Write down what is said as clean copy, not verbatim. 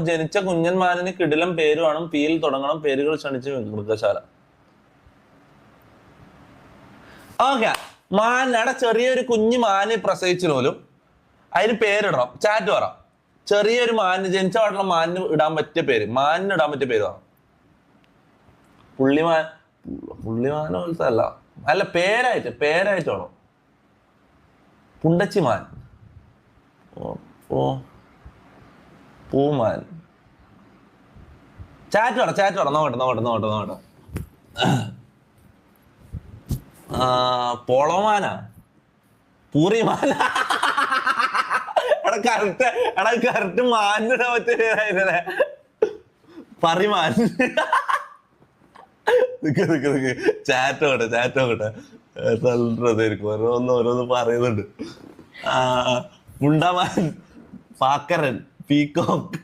ജനിച്ച കുഞ്ഞൻ മാനിന് കിടിലം പേര് വേണം, പിയിൽ തുടങ്ങണം, പേരുകൾ ക്ഷണിച്ച് മൃഗശാല. ഓക്കെ, മാനയുടെ ചെറിയൊരു കുഞ്ഞു മാന് പ്രസവിച്ചു പോലും അതിന് പേരിടണം. ചാറ്റ് പറ, ചെറിയൊരു മാന് ജനിച്ച പാടുള്ള മാനിന് ഇടാൻ പറ്റിയ പേര്, മാനിന് ഇടാൻ പറ്റിയ പേര് വേണം. പുള്ളിമാന പോലത്തെ അല്ല, അല്ല പേരായിട്ട് വേണം. പുണ്ടച്ചിമാൻ, പൂമാൻ. ചാറ്റ് പറ നോക്കട്ടെ. പോളോമാനാ, പൂറിമാന. കറക്റ്റ് മാനിടാൻ പറ്റിയ പേരായിരുന്നേ. പരിമാൻ. ചാറ്റ് നോക്കട്ടെ. ഓരോന്ന് പറയുന്നുണ്ട്. മുണ്ടമാൻ, പാക്കരൻ, പീകോക്ക്,